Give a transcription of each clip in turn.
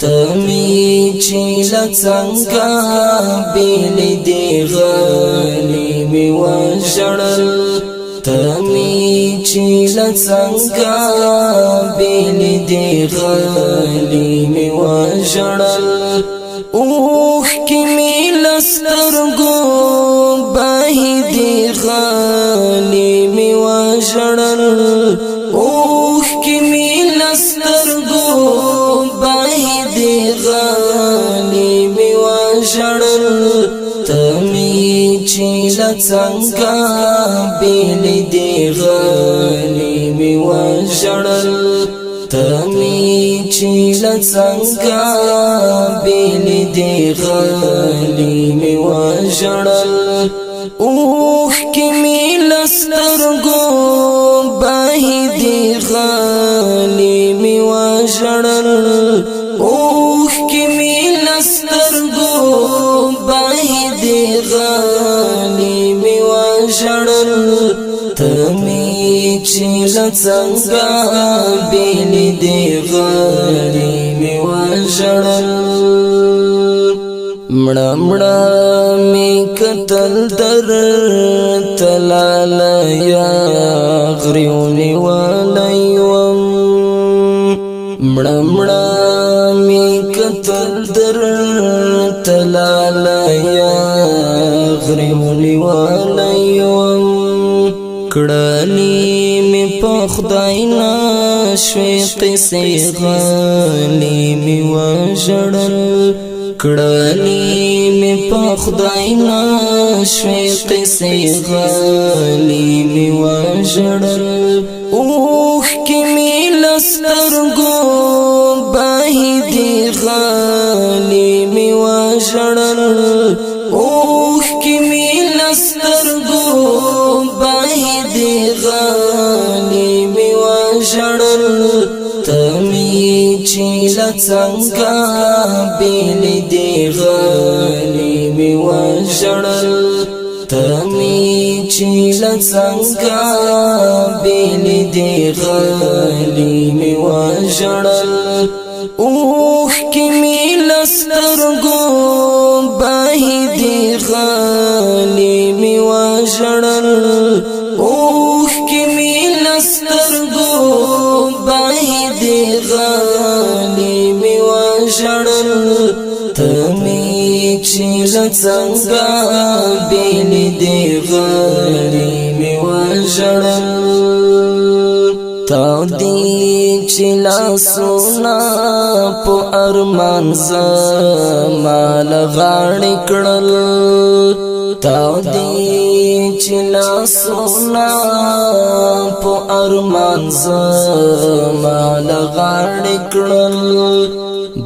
تمی چیل څنګه بیل دی غلی می وژړل تمی چیل څنګه بیل دی غلی می وژړل اوخ کی می لسترګو بهی دی غلی می وژړل اوخ کی می لسترګو غلی می وژړل تمی چیل څنګه بیل دی غلی می وژړل تمی چیل څنګه بیل دی غلی می وژړل اوخ کی می لسترګو بهی دی غلی می وژړل اوخ کی می لسترګو بهی دی غلی می وژړل تمی چیل څنګه بیل دی غلی می وژړل مړه مړه می کتل در تلالیا غریونی ولیوم مړه مړه می کتل در تلالیا غریونی ولیوم کړلی می په خدای نشوي قصې غلی می وژړل کړلی می په خدای نشوي قصې غلی می وژړل اوخ کی می لسترګو بهی دی غلی می وژړل اوخ کی می لسترګو بهی دی غلی می وژړل تمی چیل څنګه بیل دی غلی می وژړل تمی چیل څنګه بیل دی غلی می وژړل اوخ کی می لسترګو بهی دی غلی می وژړل اوخ کی می لسترګو بهی دی غلی می وژړل تمی چیل څنګه بیل دی غلی می وژړل تاو دی چلا سونا پو ارمان زمال غاړي کړل تاو دی چلا سونا پو ارمان زمال غاړي کړل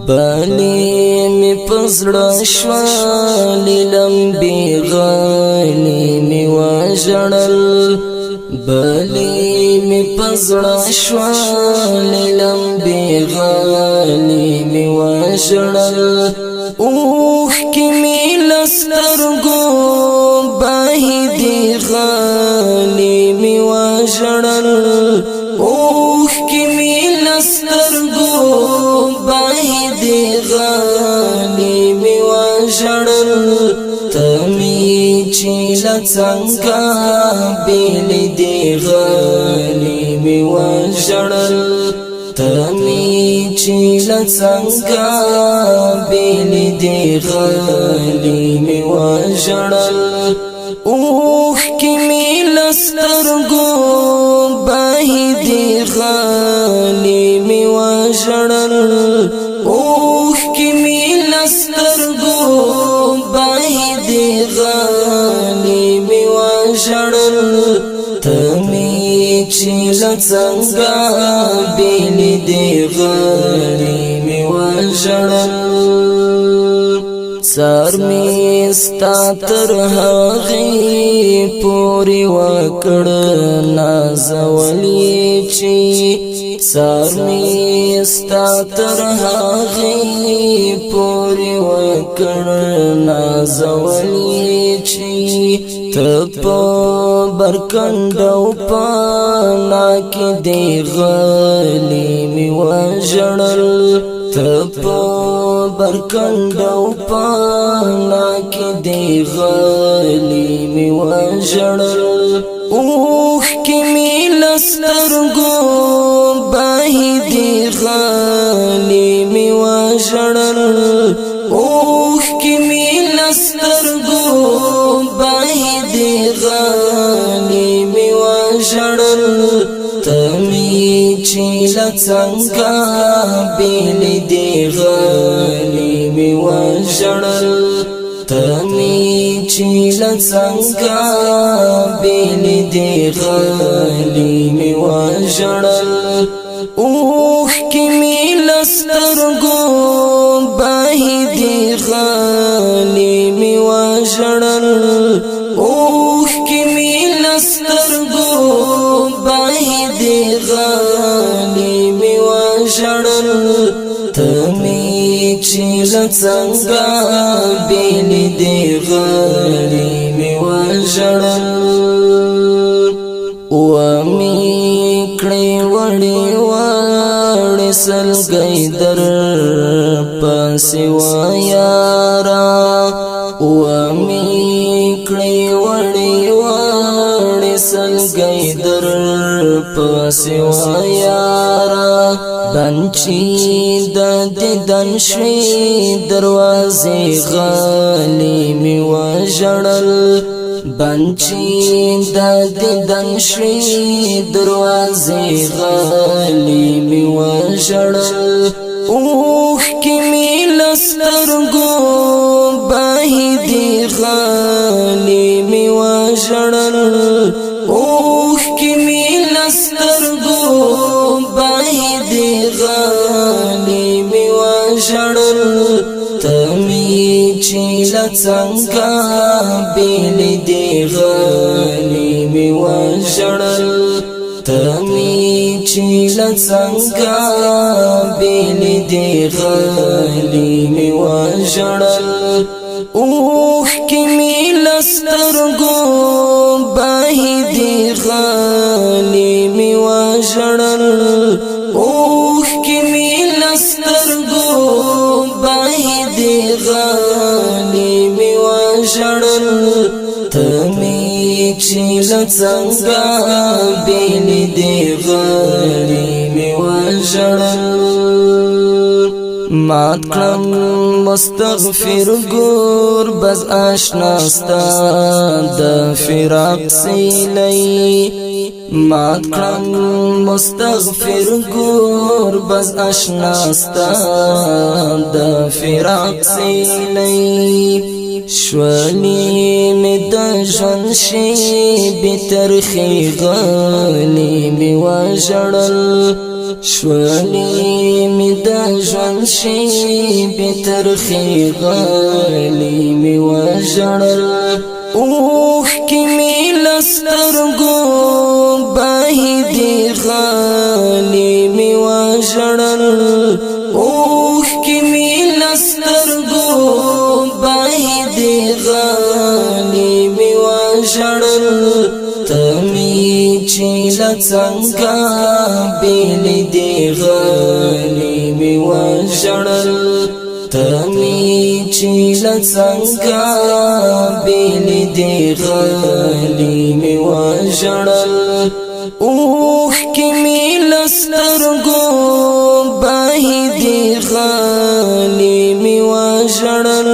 بلی می پزړه شوالې لمبي غلی می وژړل بلی می پزړه شوالې لمبي غلی می وژړل اوخ کی می لسترګو بهی دی غلی می وژړل اوخ کی می لسترګو بهی دی غلی می وژړل تمی چیل څنګه بیل دی غلی می وژړل تمی چیل څنګه بیل دی غلی می وژړل اوخ کی می لسترګو بهی دی غلی می وژړل اوخ کی می لسترګو بهی دی غلی می وژړل تمی چیل څنګه بیل دی غلی می وژړل سر می ستا تر هغې پورې وکړ نازولی چې سر می ستا تر هغې پورې وکړ نازولی چې تپا برکندو پانا کی دی غلی می وژړل تپا برکندو پانا کی دی غالی می وجڑل اوخ کی می لسترگو باہی دی غالی می وجڑل اوخ کی می لسترگو باہی دی غالی می وجڑل تمی چیل څنګه بیل دی غالی می وجړل تمی چیل څنګه بیل دی غالی می وجړل اوخ کی می لسترګو باهی دی غالی می وجړل اوخ کی می لسترګو باهی دی غالی می وجړل تمی چیل څنګه بیل دی غالی می وجړل و می کړي وړي وړي سلګي در پاسې و یارا و می کړي وړي وړي سلګي در پاسې و یارا بنچی د دیدن شوي دروازې غالي می وژړل بنچی د دیدن شوي دروازې غالي می وژړل اوخ کی می لسترګو باهی دی غالي می وژړل اوخ کی می لسترګو باهی دی غالی می وجړل تمی چیل څنګه بیل دی غالی می وجړل تمی چیل څنګه بیل دی غالی می وجړل اوخ کی می لسترګو باهی دی غالی می وجړل اوخ کی می لسترګو باهی دی غالی می وجړل تمی چیل څنګه بیل دی غالی می وجړل مات کړم مستغفر ګور بس آشنا ستا د فراق سیلی مات کړم مستغفر ګور بس آشنا ستا د فراق سیلی شولی می د ژوند شي بترخی غالی می وژړل شولی می د ژوند شي بترخی غالی می وژړل اوخ کی می لسترګو باهی دی غالی می وژړل اوخ کی می لسترګو باهی دی غالی می وژړل تمی چیل څنګه بیل دی غالی می وژړل تمی چیل څنګه بیل دی غالی می وژړل اوخ کی می لسترګو باهی دی غالی می وژړل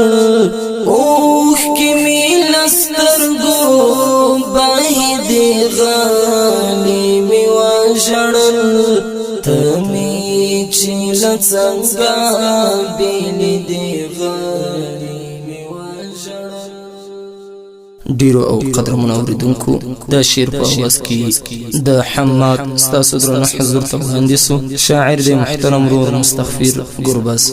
اوخ کی می لسترګو باهی دی غالی می وژړل تمی چیل څنګه بیل دی غالی می وژړل ډیرو او قدر منوریدونکو دا شعر په اواز کې د حماد ستاسو درنه حضور ته وړاندې شو شاعر دی محترم رور مستغفر ګرباز